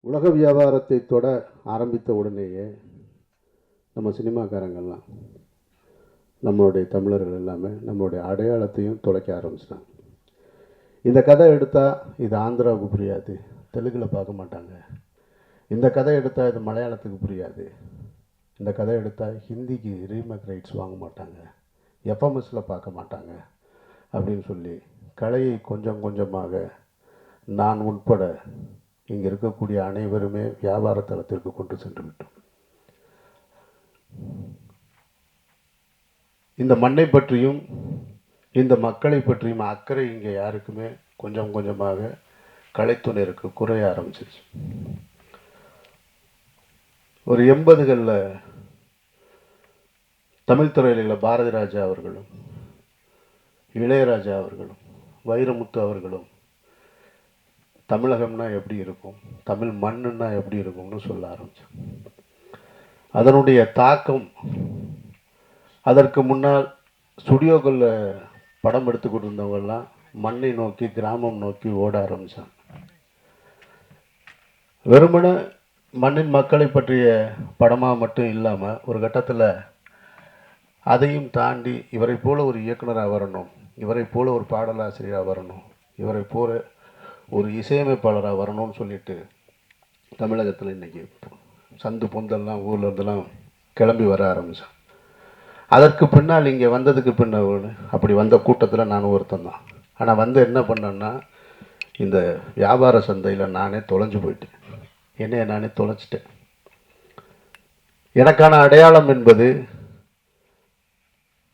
உலக வியாபாரத்தை தொட ஆரம்பித்த உடனேயே நம்ம சினிமாக்காரங்கள்லாம், நம்மளுடைய தமிழர்கள் எல்லாமே நம்மளுடைய அடையாளத்தையும் தொலைக்க ஆரம்பிச்சிட்டாங்க. இந்த கதை எடுத்தால் இது ஆந்திராவுக்கு புரியாது, தெலுங்கில் பார்க்க மாட்டாங்க. இந்த கதை எடுத்தால் இது மலையாளத்துக்கு புரியாது. இந்த கதை எடுத்தால் ஹிந்திக்கு ரீமேக் ரைட்ஸ் வாங்க மாட்டாங்க, எஃப்எம்எஸில் பார்க்க மாட்டாங்க அப்படின்னு சொல்லி கலையை கொஞ்சம் கொஞ்சமாக நான் உட்பட இங்கே இருக்கக்கூடிய அனைவருமே வியாபார தளத்திற்கு கொண்டு சென்று விட்டோம். இந்த மண்ணை பற்றியும் இந்த மக்களை பற்றியும் அக்கறை இங்கே யாருக்குமே கொஞ்சம் கொஞ்சமாக கலைத்துறைக்கு குறைய ஆரம்பிச்சிருச்சு. ஒரு 80களில் தமிழ் துறையில் பாரதி ராஜா அவர்களும் இளையராஜா அவர்களும் வைரமுத்து அவர்களும் தமிழகம்னா எப்படி இருக்கும், தமிழ் மண்ணுன்னா எப்படி இருக்கும்னு சொல்ல ஆரம்பித்தேன். அதனுடைய தாக்கம் அதற்கு முன்னால் ஸ்டுடியோக்களில் படம் எடுத்துக்கிட்டு இருந்தவங்கெல்லாம் மண்ணை நோக்கி கிராமம் நோக்கி ஓட ஆரம்பித்தாங்க. வெறுமனே மண்ணின் மக்களை பற்றிய படமாக மட்டும் இல்லாமல் ஒரு கட்டத்தில் அதையும் தாண்டி இவரை போல ஒரு இயக்குனராக வரணும், இவரை போல ஒரு பாடலாசிரியராக வரணும், இவரை போல ஒரு இசையமைப்பாளராக வரணும்னு சொல்லிட்டு தமிழகத்தில் இன்றைக்கி சந்து பொந்தெல்லாம் ஊரில் இருந்தெல்லாம் கிளம்பி வர ஆரம்பித்தான். அதற்கு பின்னால் இங்கே வந்ததுக்கு பின்னால் அப்படி வந்த கூட்டத்தில் நானும் ஒருத்தன் தான். ஆனால் வந்து என்ன பண்ணேன்னா, இந்த வியாபார சந்தையில் நானே தொலைஞ்சு போயிட்டேன், என்னைய நானே தொலைச்சிட்டேன். எனக்கான அடையாளம் என்பது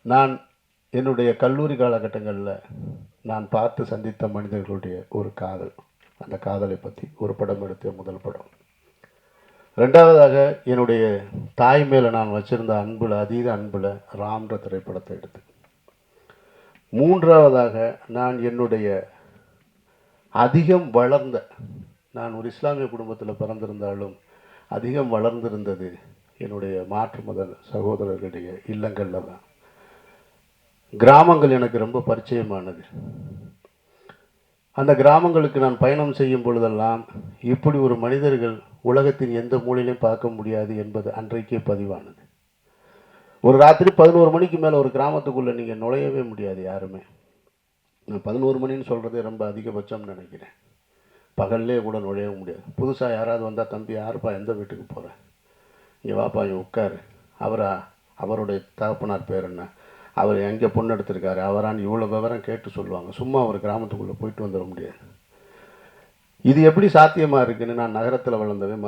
நான் என்னுடைய கல்லூரி காலகட்டங்களில் நான் பார்த்து சந்தித்த மனிதர்களுடைய ஒரு காதல், அந்த காதலை பற்றி ஒரு படம் எடுத்த முதல் படம். ரெண்டாவதாக என்னுடைய தாய் மேலே நான் வச்சுருந்த அன்பில், அதீத அன்பில் ராம்ன்ற திரைப்படத்தை எடுத்து. மூன்றாவதாக நான் என்னுடைய அதிகம் வளர்ந்த, நான் ஒரு இஸ்லாமிய குடும்பத்தில் பிறந்திருந்தாலும் அதிகம் வளர்ந்திருந்தது என்னுடைய மாற்று மத சகோதரர்களுடைய இல்லங்களில் தான். கிராமங்கள் எனக்கு ரொம்ப பரிச்சயமானது. அந்த கிராமங்களுக்கு நான் பயணம் செய்யும் பொழுதெல்லாம் இப்படி ஒரு மனிதர்கள் உலகத்தின் எந்த மூலையிலையும் பார்க்க முடியாது என்பது அன்றைக்கே பதிவானது. ஒரு ராத்திரி 11 மணிக்கு மேலே ஒரு கிராமத்துக்குள்ளே நீங்கள் நுழையவே முடியாது யாருமே. நான் 11 மணின்னு சொல்கிறதே ரொம்ப அதிகபட்சம்னு நினைக்கிறேன். பகல்லே கூட நுழைய முடியாது. புதுசாக யாராவது வந்தால், தம்பி யாருப்பா, எந்த வீட்டுக்கு போகிறேன், இங்கே வாப்பா, இங்கே உட்காரு, அவருடைய தகப்பனார் பேர் என்ன, அவர் எங்கே பொண்ணு எடுத்திருக்காரு, அவரான்னு இவ்வளோ விவரம் கேட்டு சொல்லுவாங்க. சும்மா ஒரு கிராமத்துக்குள்ளே போயிட்டு வந்துட முடியாது. இது எப்படி சாத்தியமாக இருக்குன்னு, நான் நகரத்தில் வளர்ந்தவன்,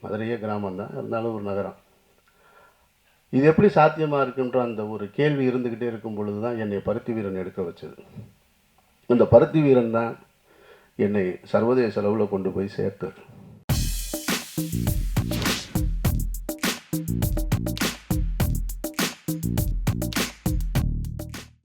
மதுரையே கிராமம் தான், இருந்தாலும் ஒரு நகரம். இது எப்படி சாத்தியமாக இருக்குன்ற அந்த ஒரு கேள்வி இருந்துக்கிட்டே இருக்கும் பொழுது தான் என்னை பருத்தி வீரன் எடுக்க வச்சது. இந்த பருத்தி வீரன் தான் என்னை சர்வதேச அளவில் கொண்டு போய் சேர்த்தது.